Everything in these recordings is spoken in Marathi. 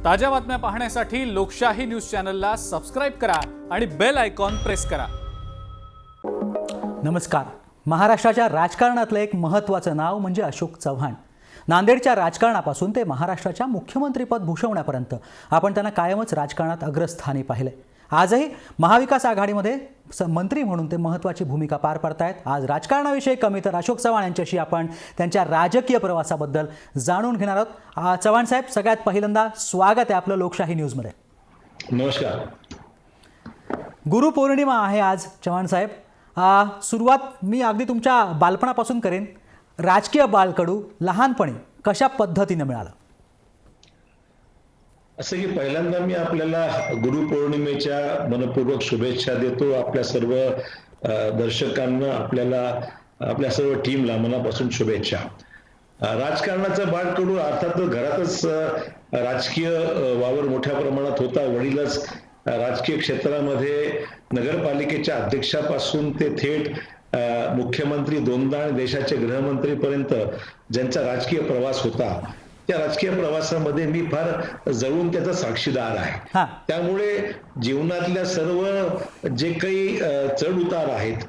ताज्या बातम्या पाहण्यासाठी लोकशाही न्यूज चॅनलला सबस्क्राईब करा आणि बेल आयकॉन प्रेस करा। नमस्कार। महाराष्ट्राच्या राजकारणातलं एक महत्त्वाचं नाव म्हणजे अशोक चव्हाण। नांदेडच्या राजकारणापासून ते महाराष्ट्राच्या मुख्यमंत्रीपद भूषवण्यापर्यंत आपण त्यांना कायमच राजकारणात अग्रस्थानी पाहिले। आजही महाविकास आघाडीमध्ये मंत्री म्हणून ते महत्त्वाची भूमिका पार पाडतायत। आज राजकारणाविषयी कमी तर अशोक चव्हाण यांच्याशी आपण त्यांच्या राजकीय प्रवासाबद्दल जाणून घेणार आहोत। चव्हाण साहेब, सगळ्यात पहिल्यांदा स्वागत आहे आपलं लोकशाही न्यूजमध्ये। नमस्कार। गुरुपौर्णिमा आहे आज चव्हाण साहेब। सुरुवात मी अगदी तुमच्या बालपणापासून करेन। राजकीय बाळकडू लहानपणी कशा पद्धतीने मिळालं? असं की पहिल्यांदा मी आपल्याला गुरुपौर्णिमेच्या मनपूर्वक शुभेच्छा देतो। आपल्या सर्व दर्शकांना, आपल्या सर्व टीमला मनापासून शुभेच्छा। राजकारणाचा बाळकडू अर्थातच घरातच राजकीय वावर मोठ्या प्रमाणात होता। वडीलच राजकीय क्षेत्रामध्ये नगरपालिकेच्या अध्यक्षापासून ते थेट मुख्यमंत्री, दोनदा आणि देशाचे गृहमंत्रीपर्यंत ज्यांचा राजकीय प्रवास होता, त्या राजकीय प्रवासामध्ये मी फार जवळून त्याचा साक्षीदार आहे। त्यामुळे जीवनातल्या सर्व जे काही चढ उतार आहेत,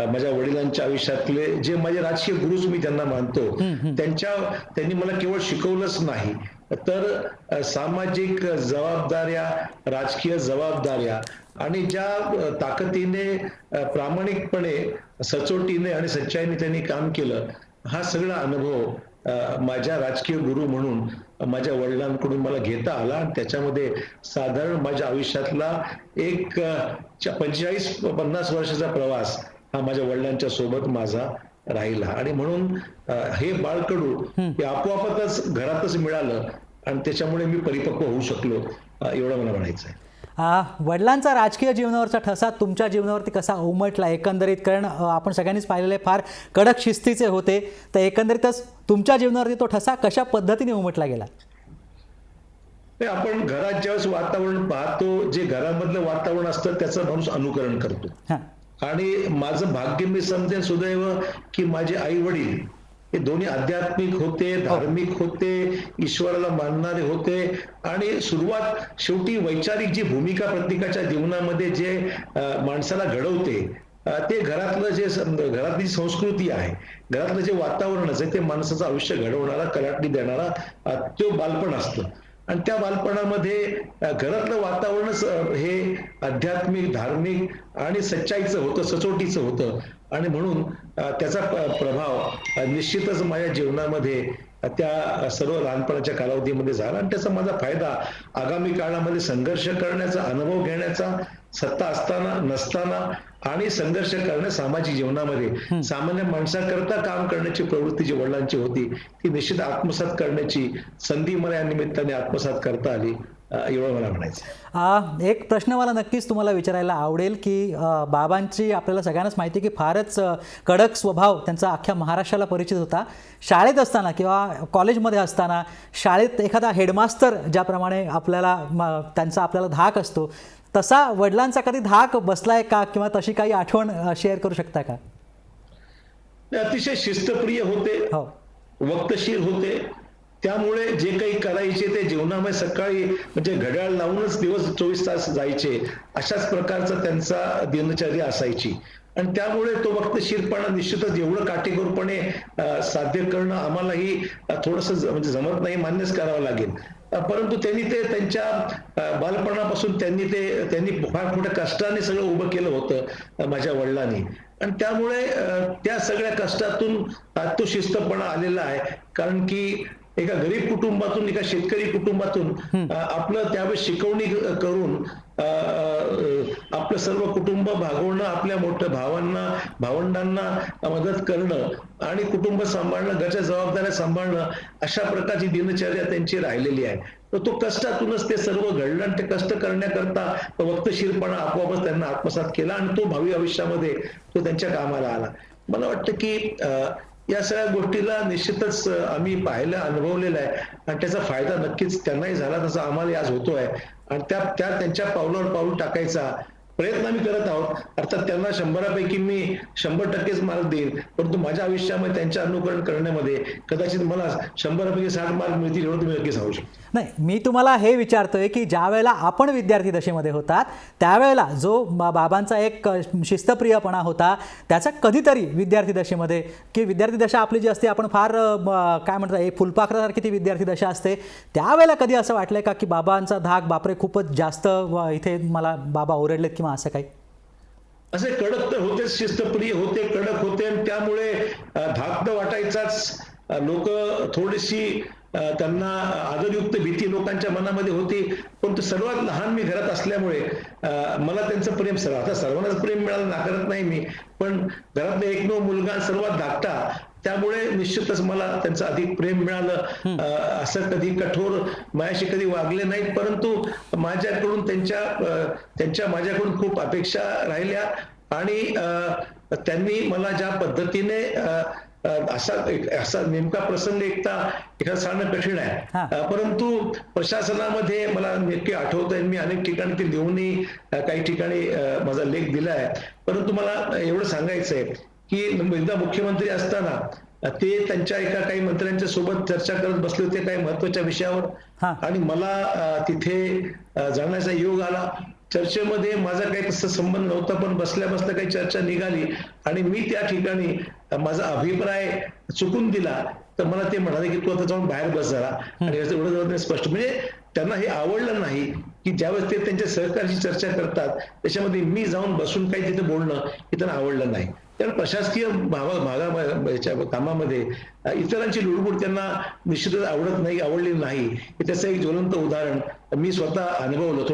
माझ्या वडिलांच्या आयुष्यातले जे माझे राजकीय गुरुच मी त्यांना मानतो, त्यांनी मला केवळ शिकवलंच नाही तर सामाजिक जबाबदाऱ्या, राजकीय जबाबदाऱ्या आणि ज्या ताकदीने, प्रामाणिकपणे, सचोटीने आणि सच्चाईने त्यांनी काम केलं, हा सगळा अनुभव माझ्या राजकीय गुरु म्हणून माझ्या वडिलांकडून मला घेता आला। आणि त्याच्यामध्ये साधारण माझ्या आयुष्यातला एक 45-50 वर्षाचा प्रवास हा माझ्या वडिलांच्या सोबत माझा राहिला। आणि म्हणून हे बाळकडू हे आपोआपच घरातच मिळालं आणि त्याच्यामुळे मी परिपक्व होऊ शकलो, एवढं मला म्हणायचं आहे। वडिलांचा राजकीय जीवनावरचा ठसा तुमच्या जीवनावरती कसा उमटला एकंदरीत? कारण आपण सगळ्यांनीच पाहिलेले फार कडक शिस्तीचे होते, तर एकंदरीतच तुमच्या जीवनावरती तो ठसा कशा पद्धतीने उमटला गेला? आपण घरात ज्यावेळेस वातावरण पाहतो, जे घरामधलं वातावरण असतं त्याचं माणूस अनुकरण करतो। आणि माझं भाग्य मी समजेन सुदैव की माझे आई वडील हे दोन्ही आध्यात्मिक होते, धार्मिक होते, ईश्वराला मानणारे होते। आणि सुरुवात शेवटी वैचारिक जी भूमिका प्रत्येकाच्या जीवनामध्ये जे माणसाला घडवते, ते घरातली संस्कृती आहे, घरातलं जे वातावरण आहे, ते माणसाचं आयुष्य घडवणारा, कलाटणी देणारा तो बालपण असतं। आणि त्या बालपणामध्ये घरातलं वातावरणच हे आध्यात्मिक, धार्मिक आणि सच्चाईचं होतं, सचोटीचं होतं। आणि म्हणून त्याचा प्रभाव निश्चितच माझ्या जीवनामध्ये त्या सर्व लहानपणाच्या कालावधीमध्ये झाला। आणि त्याचा माझा फायदा आगामी काळामध्ये संघर्ष करण्याचा, अनुभव घेण्याचा, सत्ता असताना नसताना आणि संघर्ष करण्या सामाजिक जीवनामध्ये सामान्य माणसाकरता काम करण्याची प्रवृत्ती जी वडिलांची होती, ती निश्चित आत्मसात करण्याची संधी मला या निमित्ताने आत्मसात करता आली, एवढं मला म्हणायचं। एक प्रश्न मला नक्कीच तुम्हाला विचारायला आवडेल की बाबांची आपल्याला सगळ्यांनाच माहिती की फारच कडक स्वभाव त्यांचा अख्ख्या महाराष्ट्राला परिचित होता। शाळेत असताना किंवा कॉलेजमध्ये असताना शाळेत एखादा हेडमास्टर ज्याप्रमाणे त्यांचा आपल्याला धाक असतो, तसा वडिलांचा कधी धाक बसलाय का? किंवा तशी काही आठवण शेअर करू शकता का? अतिशय शिस्तप्रिय होते, वक्तशीर होते। त्यामुळे जे काही करायचे ते जीवनामध्ये सकाळी म्हणजे घड्याळ लावूनच दिवस 24 तास जायचे, अशाच प्रकारचा त्यांचा दिनचर्या असायची। आणि त्यामुळे तो वक्तशीरपणा निश्चितच एवढं काटेकोरपणे साध्य करणं आम्हालाही थोडंसं म्हणजे जमत नाही, मान्यच करावं लागेल। परंतु त्यांनी ते त्यांच्या बालपणापासून त्यांनी फार मोठ्या कष्टाने सगळं उभं केलं होतं माझ्या वडिलांनी। आणि त्यामुळे त्या सगळ्या कष्टातून तो शिस्तपणा आलेला आहे। कारण की एका गरीब कुटुंबातून, एका शेतकरी कुटुंबातून आपलं त्यावेळेस शिकवणी करून आपलं सर्व कुटुंब भागवणं, आपल्या मोठ्या भावंडांना मदत करणं आणि कुटुंब सांभाळणं, घरच्या जबाबदाऱ्या सांभाळणं, अशा प्रकारची दिनचर्या त्यांची राहिलेली आहे। तर तो कष्टातूनच ते सर्व घडलं आणि ते कष्ट करण्याकरता वक्तशीरपणा आपोआपच त्यांना आत्मसात केला आणि तो भावी आयुष्यामध्ये तो त्यांच्या कामाला आला। मला वाटतं की या सगळ्या गोष्टीला निश्चितच आम्ही पाहिलं, अनुभवलेलं आहे आणि त्याचा फायदा नक्कीच त्यांनाही झाला, तसा आम्हाला आज होतोय। आणि त्यांच्या पावलावर पाऊल टाकायचा प्रयत्न आम्ही करत आहोत. अर्थात त्यांना 100पैकी मी 100% मार्क देईन, परंतु माझ्या आयुष्यामध्ये त्यांचे अनुकरण करण्यामध्ये कदाचित मला 100पैकी 60 मार्क मिळतील एवढं तुम्ही नक्की सांगू शकता. नाही, मी तुम्हाला हे विचारतोय की ज्या वेळेला आपण विद्यार्थी दशेमध्ये होतात त्यावेळेला जो बाबांचा एक शिस्तप्रियपणा होता त्याचा कधीतरी विद्यार्थी दशेमध्ये, की विद्यार्थी दशा आपली जी असते आपण फार काय म्हणतात एक फुलपाखरासारखी ती विद्यार्थी दशा असते, त्यावेळेला कधी असं वाटलंय का की बाबांचा धाक बापरे खूपच जास्त इथे मला बाबा ओरडलेत किंवा असं काही? असे कडक तर होतेच, शिस्तप्रिय होते, कडक होते आणि त्यामुळे धाक तर वाटायचाच. लोक थोडीशी त्यांना आदरयुक्त भीती लोकांच्या मनामध्ये होती, पण सर्वात लहान मी घरात असल्यामुळे मला त्यांचं प्रेम आता सर्वांनाच प्रेम मिळालं नाकारत नाही मी, पण घरातला एकमेव मुलगा सर्वात धाकटा त्यामुळे निश्चितच मला त्यांचं अधिक प्रेम मिळालं. असं कधी कठोर माझ्याशी कधी वागले नाहीत, परंतु माझ्याकडून त्यांच्या माझ्याकडून खूप अपेक्षा राहिल्या आणि त्यांनी मला ज्या पद्धतीने असा नेमका प्रसंग एखादा सांगणं कठीण आहे, परंतु प्रशासनामध्ये मला नक्की आठवतंय मी अनेक ठिकाणी ते देऊनही काही ठिकाणी माझा लेख दिलाय. परंतु मला एवढं सांगायचंय की एकदा मुख्यमंत्री असताना ते त्यांच्या काही मंत्र्यांच्या सोबत चर्चा करत बसले होते काही महत्वाच्या विषयावर आणि मला तिथे जाण्याचा योग आला. चर्चेमध्ये माझा काही तसा संबंध नव्हता, पण बसल्या बसल्या काही चर्चा निघाली आणि मी त्या ठिकाणी माझा अभिप्राय चुकून दिला, तर मला ते म्हणाले की तू आता जाऊन बाहेर बस जरा, आणि एवढं स्पष्ट म्हणजे त्यांना हे आवडलं नाही की ज्यावेळेस ते त्यांच्या सहकार्याची चर्चा करतात त्याच्यामध्ये मी जाऊन बसून काही तिथे बोलणं हे त्यांना आवडलं नाही. कारण प्रशासकीय कामामध्ये इतरांची लुडबुड त्यांना निश्चितच आवडली नाही. त्याचं एक ज्वलंत उदाहरण मी स्वतः अनुभवलं.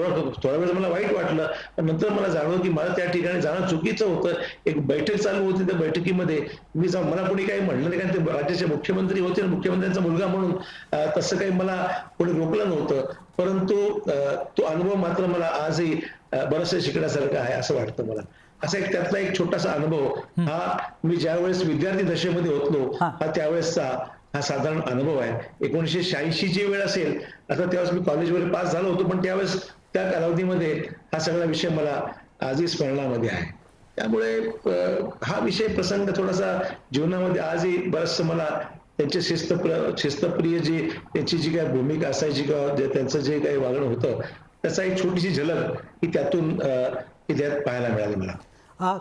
थोडा वेळ मला वाईट वाटलं, पण नंतर मला जाणवलं की मला त्या ठिकाणी जाणं चुकीचं होतं. एक बैठक चालू होती, त्या बैठकीमध्ये मी जाऊन मला कोणी काही म्हणलं नाही, कारण ते राज्याचे मुख्यमंत्री होते, मुख्यमंत्र्यांचा मुलगा म्हणून तसं काही मला कोणी रोखलं नव्हतं, परंतु तो अनुभव मात्र मला आजही बरंचसं शिकण्यासारखं आहे असं वाटतं मला. असा त्यातला एक छोटासा अनुभव हा मी ज्यावेळेस विद्यार्थी दशेमध्ये होतो त्यावेळेसचा हा साधारण अनुभव आहे. 1986 ची वेळ असेल, आता त्यावेळेस मी कॉलेजमध्ये पास झालो होतो, पण त्यावेळेस त्या कालावधीमध्ये हा सगळा विषय मला आजही स्मरणामध्ये आहे. त्यामुळे हा विषय प्रसंग थोडासा जीवनामध्ये आजही बरंचसं मला त्यांचे शिस्तप्रिय त्यांची जी काही भूमिका असायची किंवा त्यांचं जे काही वागणं होतं त्याचा एक छोटीशी झलक ही त्यातून त्यात पाहायला मिळाली मला.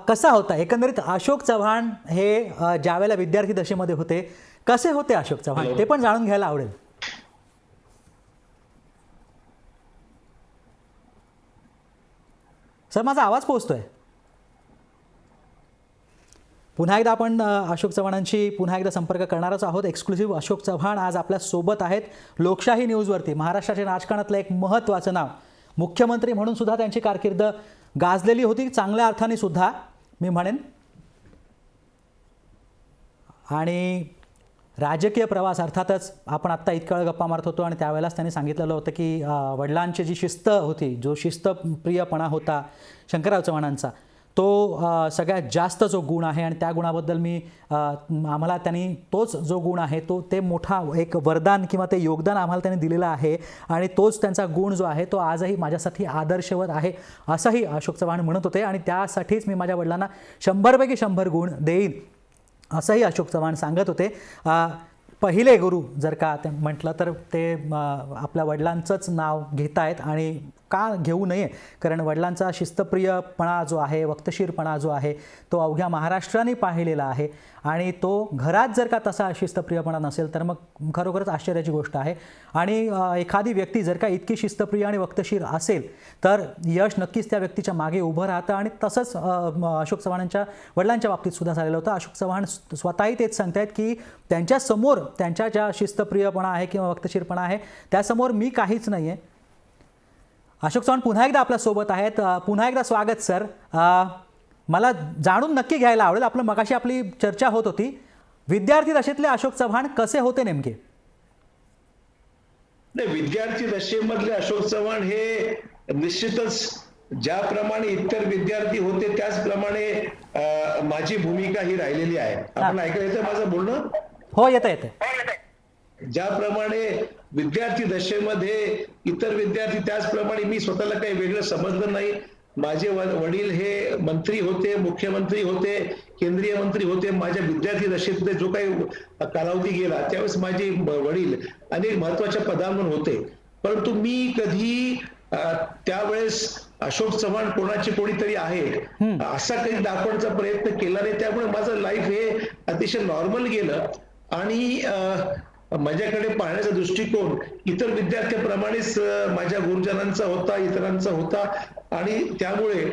कसा होता एकंदरीत अशोक चव्हाण हे ज्यावेळेला विद्यार्थी दशेमध्ये होते, कसे होते अशोक चव्हाण ते पण जाणून घ्यायला आवडेल. सर, माझा आवाज पोहोचतोय? पुन्हा एकदा आपण अशोक चव्हाणांशी पुन्हा एकदा संपर्क करणारच आहोत. एक्सक्लुसिव्ह अशोक चव्हाण आज आपल्या सोबत आहेत. लोकशाही न्यूजवरती महाराष्ट्राच्या राजकारणातलं एक महत्त्वाचं नाव, मुख्यमंत्री म्हणून सुद्धा त्यांची कारकीर्द गाजलेली होती, चांगल्या अर्थाने सुद्धा मी म्हणेन. आणि राजकीय प्रवास अर्थातच आपण आत्ता इतका वेळ गप्पा मारत होतो आणि त्यावेळेलाच त्यांनी सांगितलेलं होतं की वडिलांची जी शिस्त होती, जो शिस्तप्रियपणा होता शंकरराव चव्हाणांचा, तो सगळ्यात जास्त जो गुण आहे आणि त्या गुणाबद्दल आम्हाला त्यांनी तोच जो गुण आहे ते मोठा एक वरदान किंवा ते योगदान आम्हाला त्यांनी दिलेलं आहे आणि तोच त्यांचा गुण जो आहे तो आजही माझ्यासाठी आदर्शवत आहे असंही अशोक चव्हाण म्हणत होते. आणि त्यासाठीच मी माझ्या वडिलांना 100पैकी 100 गुण देईन असंही अशोक चव्हाण सांगत होते. पहिले गुरु जर का ते म्हटलं तर ते आपल्या वडिलांचंच नाव घेत आहेत आणि का घेऊ नये, कारण वडिलांचा शिस्तप्रियपणा जो आहे, वक्तशीरपणा जो आहे तो अवघ्या महाराष्ट्राने पाहिलेला आहे आणि तो घरात जर का तसा शिस्तप्रियपणा नसेल तर मग खरोखरच आश्चर्याची गोष्ट आहे. आणि एखादी व्यक्ती जर का इतकी शिस्तप्रिय आणि वक्तशीर असेल तर यश नक्कीच त्या व्यक्तीच्या मागे उभं राहतं आणि तसंच अशोक चव्हाणांच्या वडिलांच्या बाबतीत सुद्धा झालेलं होतं. अशोक चव्हाण स्वतःही तेच सांगतायत की त्यांच्यासमोर त्यांच्या ज्या शिस्तप्रियपणा आहे किंवा वक्तशीरपणा आहे त्यासमोर मी काहीच नाही आहे. अशोक चव्हाण पुन्हा एकदा आपल्यासोबत आहेत. पुन्हा एकदा स्वागत सर. मला जाणून नक्की घ्यायला आवडेल, आपलं मगाशी आपली चर्चा होत होती, विद्यार्थी दशेतले अशोक चव्हाण कसे होते नेमके? नाही, विद्यार्थी दशेमधले अशोक चव्हाण हे निश्चितच ज्याप्रमाणे इतर विद्यार्थी होते त्याचप्रमाणे माझी भूमिका ही राहिलेली आहे. आपण ऐकायला येतं माझं बोलणं? हो, येतं. ज्याप्रमाणे विद्यार्थी दशेमध्ये इतर विद्यार्थी त्याचप्रमाणे मी स्वतःला काही वेगळं समजलं नाही, माझे वडील हे मंत्री होते, मुख्यमंत्री होते, केंद्रीय मंत्री होते. माझ्या विद्यार्थी दशेतले जो काही कालावधी गेला त्यावेळेस माझे वडील अनेक महत्वाच्या पदांवर होते. परंतु मी कधी त्यावेळेस अशोक चव्हाण कोणाचे कोणीतरी आहे असा काही दाखवण्याचा प्रयत्न केला नाही. त्यामुळे माझं लाईफ हे अतिशय नॉर्मल गेलं आणि माझ्याकडे पाहण्याचा दृष्टिकोन इतर विद्यार्थ्यांप्रमाणेच माझ्या गुरुजनांचा होता, इतरांचा होता आणि त्यामुळे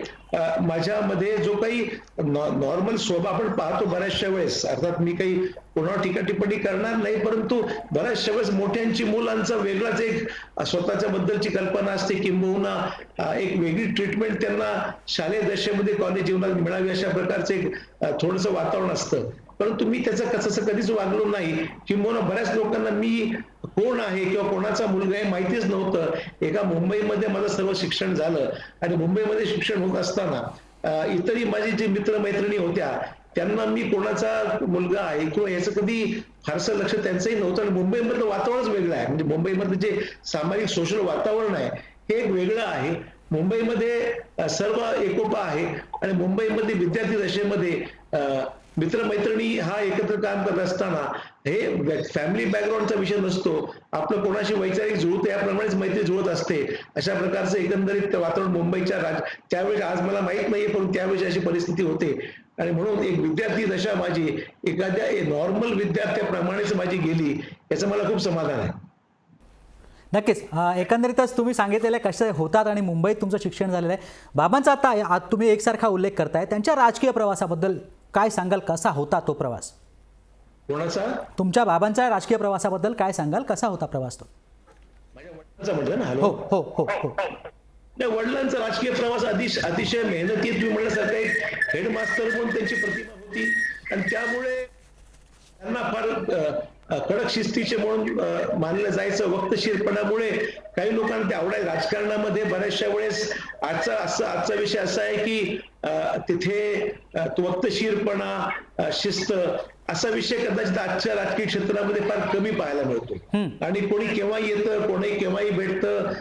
माझ्यामध्ये जो काही नॉर्मल स्वभाव आपण पाहतो बऱ्याचशा वेळेस, अर्थात मी काही कोणावर टीका टिप्पणी करणार नाही, परंतु बऱ्याचशा वेळेस मोठ्यांची मुलांचा वेगळाच एक स्वतःच्या बद्दलची कल्पना असते, किंबहुना एक वेगळी ट्रीटमेंट त्यांना शालेय दशेमध्ये कॉलेज जीवनात मिळावी अशा प्रकारचं एक थोडंसं वातावरण असतं. परंतु मी त्याचं कसं कधीच वागलो नाही. किंबहुना बऱ्याच लोकांना मी कोण आहे किंवा कोणाचा मुलगा आहे माहितीच नव्हतं. एका मुंबईमध्ये माझं सर्व शिक्षण झालं आणि मुंबईमध्ये शिक्षण होत असताना इतरही माझे जे मित्रमैत्रिणी होत्या त्यांना मी कोणाचा मुलगा आहे किंवा याचं कधी फारसं लक्ष त्यांचंही नव्हतं. आणि मुंबईमधलं वातावरणच वेगळं आहे. म्हणजे मुंबईमधलं जे सामाजिक सोशल वातावरण आहे हे एक वेगळं आहे. मुंबईमध्ये सर्व एकोपा आहे आणि मुंबईमध्ये विद्यार्थी दशेमध्ये मित्रमैत्रिणी हा एकत्र काम करत असताना हे फॅमिली बॅकग्राऊंडचा विषय नसतो. आपलं कोणाशी वैचारिक जुळतं याप्रमाणेच मैत्री जुळत असते. अशा प्रकारचं एकंदरीत वातावरण मुंबईच्या त्यावेळेस, आज मला माहित नाहीये पण त्यावेळेस अशी परिस्थिती होते. आणि म्हणून एक विद्यार्थी दशा माझी एखाद्या नॉर्मल विद्यार्थ्याप्रमाणेच माझी गेली याचं मला खूप समाधान आहे. नक्कीच. एकंदरीतच तुम्ही सांगितलेले कसे होतात आणि मुंबईत तुमचं शिक्षण झालेलं आहे. बाबांचा आता तुम्ही एकसारखा उल्लेख करताय, त्यांच्या राजकीय प्रवासाबद्दल काय सांगाल? कसा होता तो प्रवास? कोणाचा? तुमच्या बाबांच्या राजकीय प्रवासाबद्दल काय सांगाल? कसा होता प्रवास तो? माझ्या वडिलांचा म्हटलं ना. हो हो हो हो. वडिलांचा राजकीय प्रवास अतिशय मेहनती, तुम्ही म्हणण्यासारखं एक हेडमास्टर म्हणून त्यांची प्रतिमा होती आणि त्यामुळे त्यांना फार कडक शिस्तीचे म्हणून मानलं जायचं. वक्तशीरपणामुळे काही लोकांना ते आवडायचं. राजकारणामध्ये बऱ्याचशा वेळेस आजचा विषय असा आहे की तिथे वक्तशीरपणा, शिस्त असा विषय कदाचित आजच्या राजकीय क्षेत्रामध्ये फार कमी पाहायला मिळतो. आणि कोणी केव्हा येतं, कोणी केव्हाही भेटतं,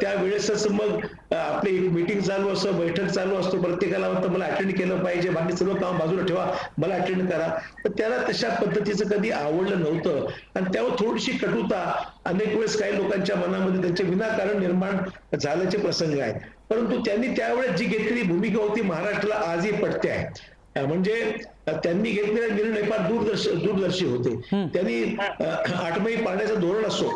त्यावेळेसच मग आपली मीटिंग चालू असतो, बैठक चालू असतो, प्रत्येकाला वाटतं मला अटेंड केलं पाहिजे, बाकी सर्व काम बाजूला ठेवा, मला अटेंड करा. तर त्याला तशा पद्धतीचं कधी आवडलं नव्हतं आणि त्यावर थोडीशी कटुता अनेक वेळेस काही लोकांच्या मनामध्ये त्यांचे विनाकारण निर्माण झाल्याचे प्रसंग आहेत. परंतु त्यांनी त्यावेळेस जी घेतलेली भूमिका होती महाराष्ट्राला आजही पटते आहे. म्हणजे त्यांनी घेतलेले निर्णय फार दूरदर्शी होते. त्यांनी 8 महिने पाण्याचं धोरण असो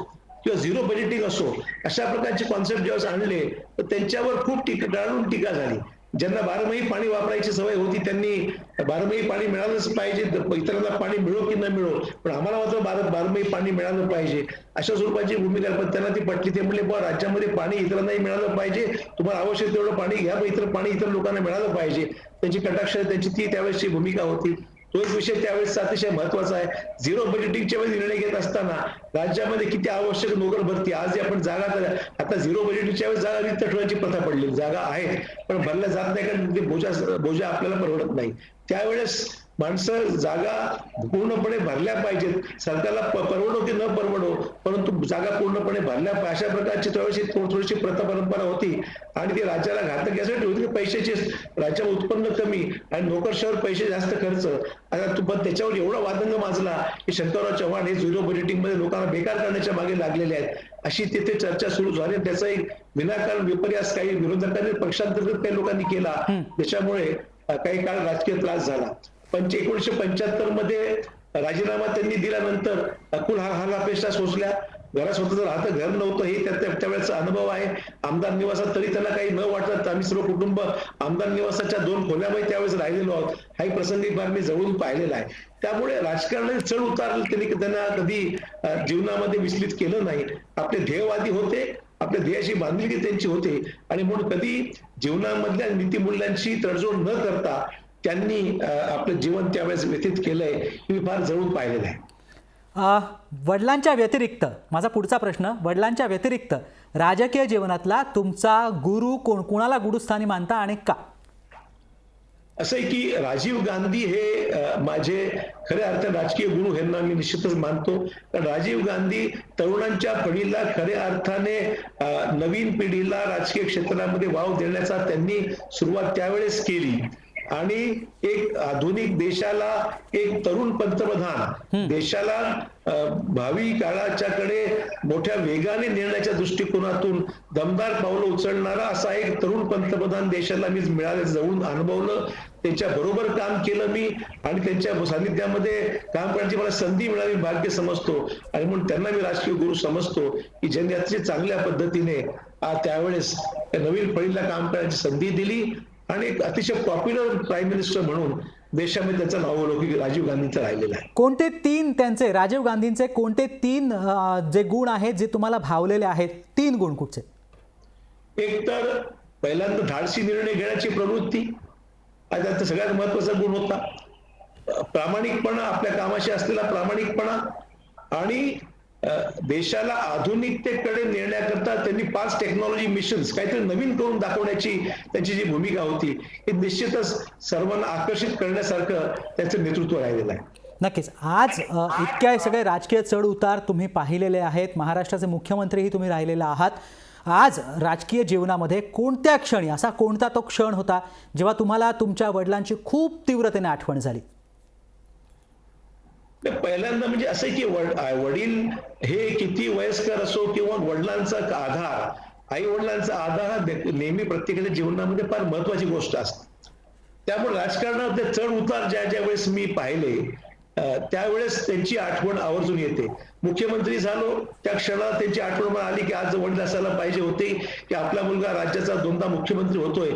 किंवा झिरो बजेटिंग असो अशा प्रकारचे कॉन्सेप्ट ज्यावेळेस आणले तर त्यांच्यावर खूप टीका झाली. ज्यांना 12 महिने पाणी वापरायची सवय होती त्यांनी 12 महिने पाणी मिळालंच पाहिजे, इतरांना पाणी मिळो की न मिळो पण आम्हाला मात्र 12 महिने पाणी मिळालं पाहिजे अशा स्वरूपाची भूमिका. पण त्यांना ती पटली. ते म्हणले बुवा राज्यामध्ये पाणी इतरांनाही मिळालं पाहिजे, तुम्हाला आवश्यक तेवढं पाणी घ्या, पण इतर पाणी इतर लोकांना मिळालं पाहिजे. त्यांची कटाक्ष त्यांची ती त्यावेळेसची भूमिका होती. तो एक विषय त्यावेळेसचा अतिशय महत्वाचा आहे. झिरो बजेटिंगच्या वेळी निर्णय घेत असताना राज्यामध्ये किती आवश्यक नोकर भरती, आज आपण जागा, आता झिरो बजेटिंगच्या वेळेस जागा रिक्त ठेवण्याची प्रथा पडली. जागा आहेत पण भरल्या जात नाही कारण ते बोजा आपल्याला परवडत नाही. त्यावेळेस माणसं जागा पूर्णपणे भरल्या पाहिजेत. सरकारला परवडो की न परवडो परंतु जागा पूर्णपणे भरल्या पाहिजे अशा प्रकारची त्यावेळेस थोडीशी प्रथा परंपरा होती आणि ती राज्याला घातक यासाठी होती की पैशाचे राज्यात उत्पन्न कमी आणि नोकरशाहीवर पैसे जास्त खर्च. आता पण त्याच्यावर एवढा वादंग माजला की शंकरराव चव्हाण हे झिरो बजेटिंग मध्ये लोकांना बेकार करण्याच्या मागे लागलेले आहेत अशी तिथे चर्चा सुरू झाली. त्याचा एक विनाकारण विपर्यास काही विरोधकांनी पक्षांतर्गत काही लोकांनी केला त्याच्यामुळे काही काळ राजकीय त्रास झाला. 1975 मध्ये राजीनामा त्यांनी दिल्यानंतर अकुल हालापेष्टा सोसल्या. घरात स्वतःच राहतं घर नव्हतं हे त्यावेळेचा अनुभव आहे. आमदार निवासात तरी त्यांना काही न वाटत. आम्ही सर्व कुटुंब आमदार निवासाच्या 2 खोल्यामध्ये त्यावेळेस राहिलेलो आहोत. हाही प्रसंगी फार मी जवळून पाहिलेला आहे. त्यामुळे राजकारणाने चढ उतार त्यांना कधी जीवनामध्ये विचलित केलं नाही. आपले ध्येयवादी होते, आपल्या ध्येयाशी बांधिलकी त्यांची होते आणि म्हणून कधी जीवनामधल्या नीतिमूल्यांची तडजोड न करता त्यांनी आपलं जीवन त्यावेळेस व्यतीत केलंय हे मी फार जवळून पाहिलेलं आहे. वडिलांच्या व्यतिरिक्त माझा पुढचा प्रश्न, वडिलांच्या व्यतिरिक्त राजकीय जीवनातला तुमचा गुरु कोणाला गुरुस्थानी मानता आणि का? असं आहे की राजीव गांधी हे माझे खऱ्या अर्थाने राजकीय गुरु ह्यांना मी निश्चितच मानतो. कारण राजीव गांधी तरुणांच्या पिढीला खऱ्या अर्थाने नवीन पिढीला राजकीय क्षेत्रामध्ये वाव देण्याचा त्यांनी सुरुवात त्यावेळेस केली आणि एक आधुनिक देशाला एक तरुण पंतप्रधान देशाला भावी काळाच्याकडे मोठ्या वेगाने नेण्याच्या दृष्टिकोनातून दमदार पावलं उचलणारा असा एक तरुण पंतप्रधान देशाला मी मिळाले, जवळून अनुभवलं, त्यांच्या बरोबर काम केलं मी आणि त्यांच्या सानिध्यामध्ये काम करण्याची मला संधी मिळाली, भाग्य समजतो. आणि म्हणून त्यांना मी राजकीय गुरु समजतो की ज्यांनी अतिशय चांगल्या पद्धतीने त्यावेळेस नवीन पिढीला काम करण्याची संधी दिली आणि एक अतिशय पॉप्युलर प्राईम मिनिस्टर म्हणून देशामध्ये त्याचं नावलौकिक राजीव गांधींचं राहिलेलं आहे. कोणते तीन त्यांचे, राजीव गांधींचे कोणते तीन जे गुण आहेत जे तुम्हाला भावलेले आहेत? 3 गुण कुठचे? एक तर पहिल्यांदा धाडसी निर्णय घेण्याची प्रवृत्ती, त्याचा सगळ्यात महत्वाचा गुण होता. प्रामाणिकपणा, आपल्या कामाशी असलेला प्रामाणिकपणा आणि देशाला आधुनिकतेकडे नेण्याकरता त्यांनी 5 टेक्नॉलॉजी मिशन्स काहीतरी नवीन करून दाखवण्याची त्यांची जी भूमिका होती ही निश्चितच सर्वांना आकर्षित करण्यासारखं त्यांचं नेतृत्व राहिलेलं आहे. नक्कीच. आज इतक्या सगळे राजकीय चढ उतार तुम्ही पाहिलेले आहेत, महाराष्ट्राचे मुख्यमंत्रीही तुम्ही राहिलेला आहात. आज राजकीय जीवनामध्ये कोणत्या क्षणी, असा कोणता तो क्षण होता जेव्हा तुम्हाला तुमच्या वडिलांची खूप तीव्रतेने आठवण झाली? पहिल्यांदा म्हणजे असं की वडील हे किती वयस्कर असो किंवा वडिलांचा आधार, आई वडिलांचा आधार हा नेहमी प्रत्येकाच्या जीवनामध्ये फार महत्वाची गोष्ट असते. त्यामुळे राजकारणात ते चढ उतार ज्या वेळेस मी पाहिले त्यावेळेस त्यांची आठवण आवर्जून येते. मुख्यमंत्री झालो त्या क्षणाला त्यांची आठवण मला आली की आज वडील असायला पाहिजे होते की आपला मुलगा राज्याचा 2दा मुख्यमंत्री होतोय.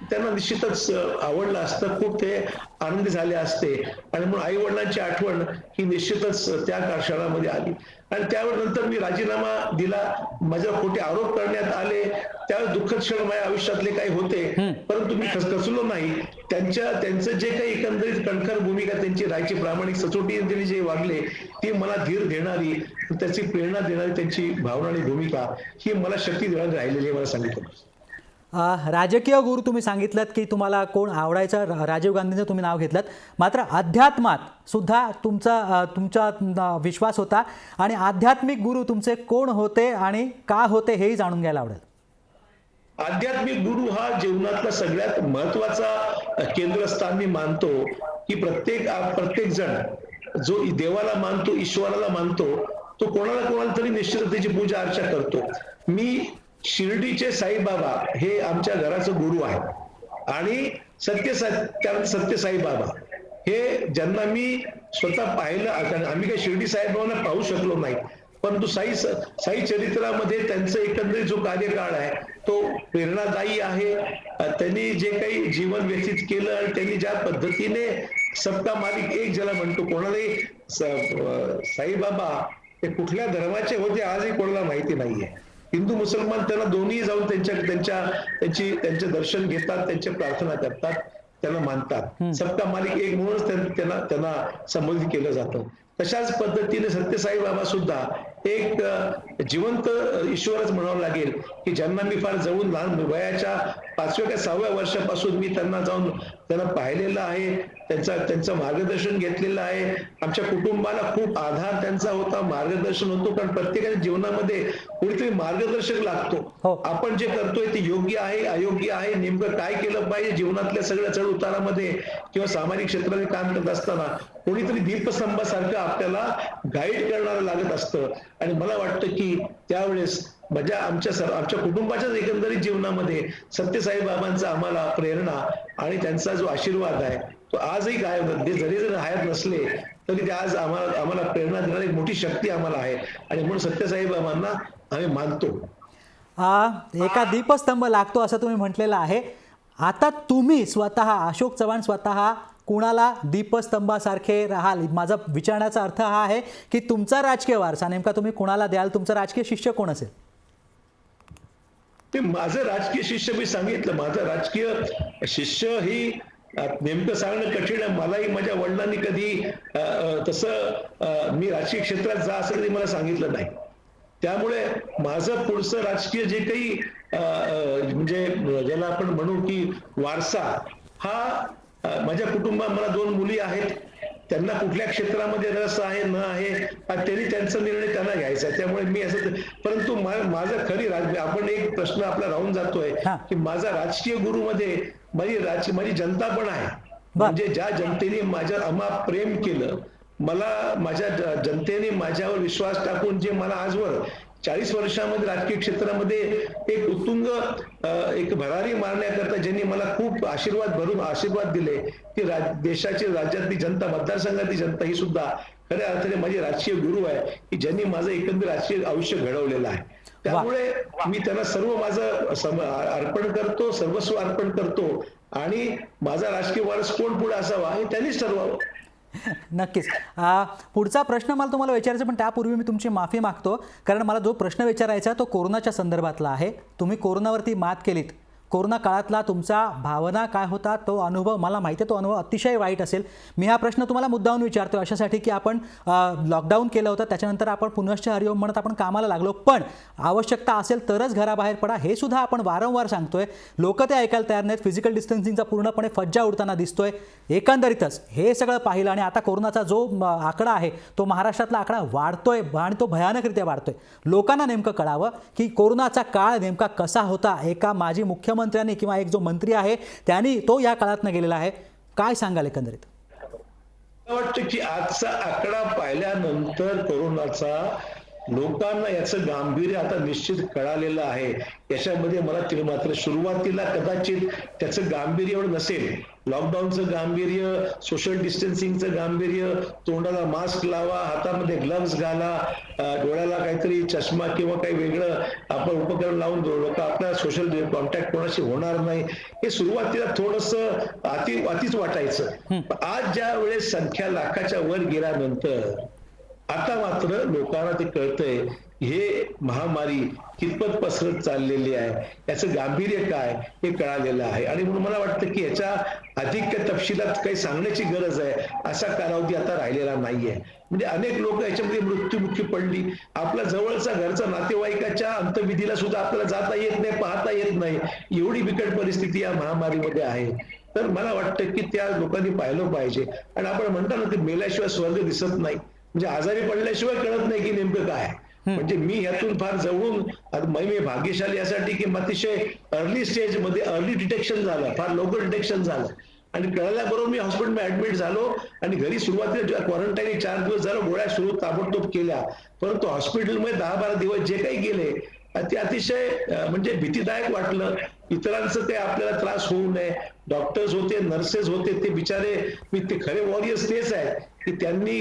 त्यांना निश्चितच आवडलं असतं, खूप ते आनंदी झाले असते आणि म्हणून आई वडिलांची आठवण ही निश्चितच त्या क्षणामध्ये आली. आणि त्यावेळेस नंतर मी राजीनामा दिला, माझ्यावर खोटे आरोप करण्यात आले, त्यावेळेस दुःखद क्षण माझ्या आयुष्यातले काही होते, परंतु मी खचलो नाही. त्यांचं जे काही एकंदरीत कणखर भूमिका त्यांची राहायची, प्रामाणिक सचोटीने जे वागले ती मला धीर देणारी, त्याची प्रेरणा देणारी त्यांची भावना आणि भूमिका ही मला शक्ती देणारी राहिलेली आहे. मला सांगितलं राजकीय गुरु तुम्ही सांगितलं की तुम्हाला कोण आवडायचं, राजीव गांधींचं तुम्ही नाव घेतलं, मात्र अध्यात्मात सुद्धा तुमचा विश्वास होता आणि आध्यात्मिक गुरु तुमचे कोण होते आणि का होते हेही जाणून घ्यायला आवडेल. आध्यात्मिक गुरु हा जीवनातला सगळ्यात महत्वाचा केंद्रस्थान मी मानतो की प्रत्येक जण जो देवाला मानतो, ईश्वराला मानतो, तो कोणाला तरी निश्चित त्याची पूजा अर्चा करतो. मी शिर्डीचे साईबाबा हे आमच्या घराचं गुरु आहे आणि सत्य साईबाबा हे ज्यांना मी स्वतः पाहिलं, आम्ही काही शिर्डी साईबाबांना पाहू शकलो नाही, परंतु साई चरित्रामध्ये त्यांचं एकंदरीत जो कार्यकाळ आहे तो प्रेरणादायी आहे. त्यांनी जे काही जीवन व्यतीत केलं आणि त्यांनी ज्या पद्धतीने सबका मालिक एक ज्याला म्हणतो, कोणालाही साईबाबा हे कुठल्या धर्माचे होते आजही कोणाला माहिती नाहीये. हिंदू मुसलमान त्यांना दोन्ही जाऊन त्यांचे दर्शन घेतात, त्यांच्या प्रार्थना करतात, त्यांना मानतात. सबका मालिक एक म्हणूनच त्यांना संबोधित केलं जातं. तशाच पद्धतीने सत्यसाई बाबा सुद्धा एक जिवंत ईश्वरच म्हणावं लागेल की ज्यांना मी फार जवळून लहान वयाच्या 5व्या का 6व्या वर्षापासून मी त्यांना पाहिलेलं आहे, त्यांचं मार्गदर्शन घेतलेलं आहे. आमच्या कुटुंबाला खूप आधार त्यांचा होता, मार्गदर्शन होतो, कारण प्रत्येकाच्या जीवनामध्ये कुणीतरी मार्गदर्शक लागतो. आपण जे करतोय ते योग्य आहे, अयोग्य आहे, नेमकं काय केलं पाहिजे जीवनातल्या सगळ्या चढ उतारामध्ये किंवा सामाजिक क्षेत्रामध्ये काम करत असताना कोणीतरी दीपस्तंभासारखं आपल्याला गाईड करणारं लागत असतं. आणि मला वाटतं की त्यावेळेस आमच्या कुटुंबाच्याच एकंदरीत जीवनामध्ये सत्यसाई बाबांचा आम्हाला प्रेरणा आणि त्यांचा जो आशीर्वाद आहे तो आजही काय जरी हयात नसले तरी ते आज आम्हाला प्रेरणा देणारी एक मोठी शक्ती आम्हाला आहे आणि म्हणून सत्यसाई बाबांना आम्ही मानतो. एका दीपस्तंभ लागतो असं तुम्ही म्हटलेलं आहे. आता तुम्ही स्वतः, अशोक चव्हाण स्वतः कुणाला दीपस्तंभासारखे राहाल? माझा विचारण्याचा अर्थ हा आहे की तुमचा राजकीय वारसा नेमका तुम्ही कुणाला द्याल? तुमचा राजकीय शिष्य कोण असेल? ते माझं राजकीय शिष्य मी सांगितलं, माझं राजकीय शिष्य ही नेमकं सांगणं कठीण आहे. मलाही माझ्या वडिलांनी कधी तसं मी राजकीय क्षेत्रात जा असं कधी मला सांगितलं नाही. त्यामुळे माझं पुढचं राजकीय जे काही म्हणजे ज्याला आपण म्हणू की वारसा हा माझ्या कुटुंबात मला 2 मुली आहेत, त्यांना कुठल्या क्षेत्रामध्ये रस आहे न आहे त्यांनी त्यांचा निर्णय त्यांना घ्यायचा आहे. त्यामुळे मी असं, परंतु माझं खरी आपण एक प्रश्न आपला राहून जातोय की माझा राजकीय गुरुमध्ये माझी जनता पण आहे. म्हणजे ज्या जनतेने माझ्या अमाप प्रेम केलं, मला माझ्या जनतेने माझ्यावर विश्वास टाकून जे मला आजवर 40 वर्षामध्ये राजकीय क्षेत्रामध्ये एक उत्तुंग एक भरारी मारण्याकरता ज्यांनी मला खूप आशीर्वाद दिले, ती देशाची राज्यातली जनता, मतदारसंघातली जनता ही सुद्धा खऱ्या अर्थाने माझे राजकीय गुरु आहे की ज्यांनी माझं एकंदर राजकीय आयुष्य घडवलेलं आहे. त्यामुळे मी त्यांना सर्व माझं अर्पण करतो, सर्वस्व अर्पण करतो आणि माझा राजकीय वारस कोण पुढे असावा हे त्यांनीच ठरवावं. नक्कीच. पुढचा प्रश्न मला तुम्हाला विचारायचा, पण त्यापूर्वी मी तुमची माफी मागतो, कारण मला जो प्रश्न विचारायचा तो कोरोनाच्या संदर्भातला आहे. तुम्ही कोरोनावरती मात केलीत. कोरोना काळातला तुमचा भावना काय होता, तो अनुभव मला माहिती आहे, तो अनुभव अतिशय वाईट असेल. मी हा प्रश्न तुम्हाला मुद्दामून विचारतो अशासाठी की आपण लॉकडाऊन केलं होतं, त्याच्यानंतर आपण पुनश्च हरिओम म्हणत आपण कामाला लागलो, पण आवश्यकता असेल तरच घराबाहेर पडा हे सुद्धा आपण वारंवार सांगतोय. लोक ते ऐकायला तयार नाहीत. फिजिकल डिस्टन्सिंगचा पूर्णपणे फज्जा उडताना दिसतोय. एकंदरीतच हे सगळं पाहिलं आणि आता कोरोनाचा जो आकडा आहे तो महाराष्ट्रातला आकडा वाढतोय आणि तो भयानकरित्या वाढतोय. लोकांना नेमकं कळावं की कोरोनाचा काळ नेमका कसा होता. एका माजी मुख्यमंत्र्यांनी किंवा एक जो मंत्री आहे त्यांनी तो या काळातनं गेलेला आहे. काय सांगाल एकंदरीत? मला वाटतं की आजचा आकडा पाहिल्यानंतर कोरोनाचा लोकांना याचं गांभीर्य आता निश्चित कळालेलं आहे. याच्यामध्ये मला मात्र सुरुवातीला कदाचित त्याचं गांभीर्य एवढं नसेल. लॉकडाऊनचं गांभीर्य, सोशल डिस्टन्सिंगचं गांभीर्य, तोंडाला मास्क लावा, हातामध्ये ग्लव्स घाला, डोळ्याला काहीतरी चष्मा किंवा काही वेगळं आपण उपकरण लावून लोक आपला सोशल कॉन्टॅक्ट कोणाशी होणार नाही, हे सुरुवातीला थोडंसं अतिच वाटायचं. आज ज्या वेळेस संख्या लाखाच्या वर गेल्यानंतर आता मात्र लोकांना ते कळतंय हे महामारी कितपत पसरत चाललेली आहे, याचं गांभीर्य काय हे कळालेलं आहे. आणि म्हणून मला वाटतं की याच्या अधिक तपशिलात काही सांगण्याची गरज आहे असा कालावधी आता राहिलेला नाहीये. म्हणजे अनेक लोक याच्यामध्ये मृत्युमुखी पडली. आपला जवळचा घरचा नातेवाईकाच्या अंत्यविधीला सुद्धा आपल्याला जाता येत नाही, पाहता येत नाही, एवढी बिकट परिस्थिती या महामारीमध्ये आहे. तर मला वाटतं की त्या लोकांनी पाहिलं पाहिजे. आणि आपण म्हणतो ना, ते मेल्याशिवाय स्वर्ग दिसत नाही, म्हणजे आजारी पडल्याशिवाय कळत नाही की नेमकं काय. म्हणजे मी ह्यातून फार जवळून मी भाग्यशाली यासाठी की अतिशय अर्ली स्टेजमध्ये अर्ली डिटेक्शन झालं, फार लवकर डिटेक्शन झालं आणि कळल्याबरोबर मी हॉस्पिटलमध्ये ऍडमिट झालो आणि घरी सुरुवातीला क्वारंटाईन 4 दिवस झालं, गोळ्या सुरू ताबडतोब केल्या. परंतु हॉस्पिटलमध्ये 10-12 दिवस जे काही गेले ते अतिशय म्हणजे भीतीदायक वाटलं. इतरांचं ते आपल्याला त्रास होऊ नये. डॉक्टर्स होते, नर्सेस होते, ते बिचारे ते खरे वॉरियर्स तेच आहेत की त्यांनी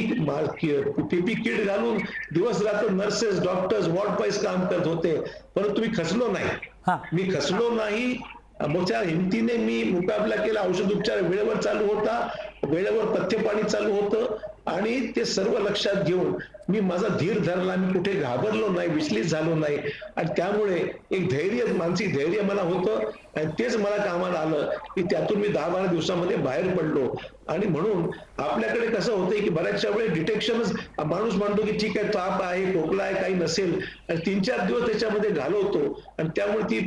पीपी किट घालून दिवस रात्र नर्सेस, डॉक्टर्स वॉर्ड वाईज काम करत होते. परंतु मी खचलो नाही. मग त्या हिमतीने मी मुकाबला केला. औषध उपचार वेळेवर चालू होता, वेळेवर पथ्य पाणी चालू होतं आणि ते सर्व लक्षात घेऊन मी माझा धीर धरला. मी कुठे घाबरलो नाही, विचलित झालो नाही आणि त्यामुळे एक मानसिक धैर्य मला होतं आणि तेच मला कामाला आलं की त्यातून मी 10-12 दिवसामध्ये बाहेर पडलो. आणि म्हणून आपल्याकडे कसं होतंय की बऱ्याचशा वेळेस डिटेक्शनच माणूस म्हणतो की ठीक आहे, ताप आहे, खोकला आहे, काही नसेल आणि 3-4 दिवस त्याच्यामध्ये घालवतो आणि त्यामुळे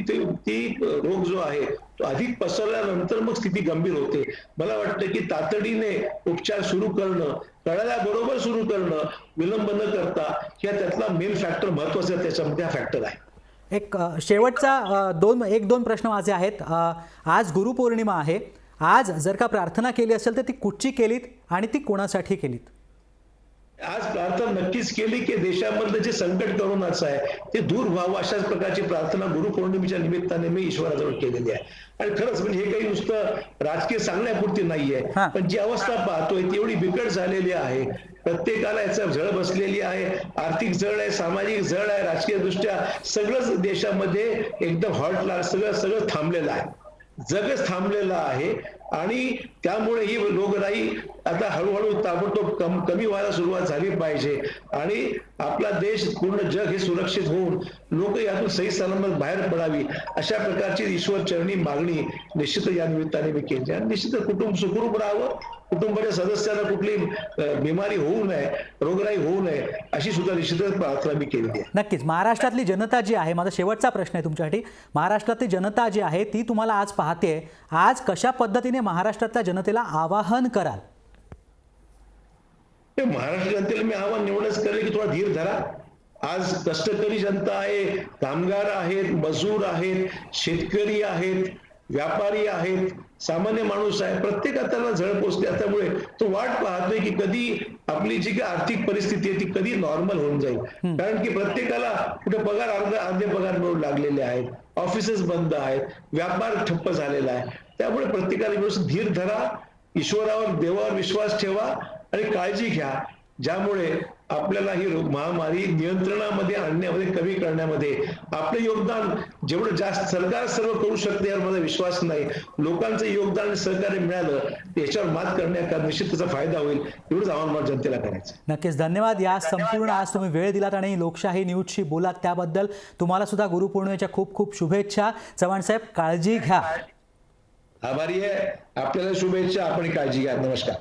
ती रोग जो आहे तो अधिक पसरल्यानंतर मग स्थिती गंभीर होते. मला वाटतं की तातडीने उपचार सुरू करणं, कळल्याबरोबर सुरू करणं, विलंब न करता त्यातला मेन फॅक्टर महत्वाचा त्याच्यामध्ये हा फॅक्टर आहे. एक शेवटचा 1-2 प्रश्न माझे आहेत. आज गुरुपौर्णिमा आहे. आज जर का प्रार्थना केली असेल तर ती कुठची केलीत आणि ती कोणासाठी केलीत? आज प्रार्थना नक्कीच केली की देशामधलं जे संकट करोनाचं आहे ते दूर व्हावं, अशाच प्रकारची प्रार्थना गुरुपौर्णिमेच्या निमित्ताने मी ईश्वराजवळ केलेली आहे. आणि खरंच म्हणजे हे काही नुसतं राजकीय सांगण्यापुरती नाहीये, पण जी अवस्था पाहतोय ती एवढी बिकट झालेली आहे. प्रत्येकाला याचा झळ बसलेली आहे. आर्थिक झळ आहे, सामाजिक झळ आहे, राजकीय दृष्ट्या सगळंच देशामध्ये एकदम हॉटला सगळं थांबलेलं आहे, जगच थांबलेलं आहे. आणि त्यामुळे ही रोगराई आता हळूहळू ताबडतोब कमी व्हायला सुरुवात झाली पाहिजे आणि आपला देश, पूर्ण जग हे सुरक्षित होऊन लोक यातून सही सलामत बाहेर पडावी, अशा प्रकारची ईश्वर चरणी मागणी निश्चित या निमित्ताने मी केली. आणि निश्चित कुटुंब सुखरूप राहावं, कुटुंबाच्या सदस्यांना कुठली बिमारी होऊ नये, रोगराई होऊ नये, अशी सुद्धा निश्चितच प्रार्थना मी केलेली आहे. नक्कीच. महाराष्ट्रातली जनता जी आहे, माझा शेवटचा प्रश्न आहे तुमच्यासाठी, महाराष्ट्रातली जनता जी आहे ती तुम्हाला आज पाहते, आज कशा पद्धतीने महाराष्ट्रातल्या जनतेला आवाहन कराल? महाराष्ट्र जनतेला मी आव्हान निवडच करेल की थोडा धीर धरा. आज कष्टकरी जनता आहे, कामगार आहेत, मजूर आहेत, शेतकरी आहेत, व्यापारी आहेत, सामान्य माणूस आहे, प्रत्येकाला त्याला झळ पोचते. त्यामुळे तो वाट पाहतोय की कधी आपली जी काही आर्थिक परिस्थिती आहे ती कधी नॉर्मल होऊन जाईल. कारण की प्रत्येकाला कुठे पगार अर्धे पगार मिळू लागलेले आहेत, ऑफिसेस बंद आहेत, व्यापार ठप्प झालेला आहे. त्यामुळे प्रत्येकाला व्यवस्थित धीर धरा, ईश्वरावर देवावर विश्वास ठेवा आणि काळजी घ्या, ज्यामुळे आपल्याला ही महामारी नियंत्रणामध्ये आणण्यामध्ये, कमी करण्यामध्ये आपलं योगदान जेवढं जास्त सरकार सर्व करू शकते यावर माझा विश्वास नाही. लोकांचं योगदान आणि सहकार्य मिळालं याच्यावर मात करण्याचा निश्चित त्याचा फायदा होईल. एवढंच आव्हान मला जनतेला करायचं. नक्कीच. धन्यवाद. या संपूर्ण आज तुम्ही वेळ दिलात आणि लोकशाही न्यूजशी बोलात त्याबद्दल तुम्हाला सुद्धा गुरुपौर्णिमेच्या खूप खूप शुभेच्छा. चव्हाण साहेब, काळजी घ्या. आभारी आहे. आपल्याला शुभेच्छा. आपण काळजी घ्या. नमस्कार.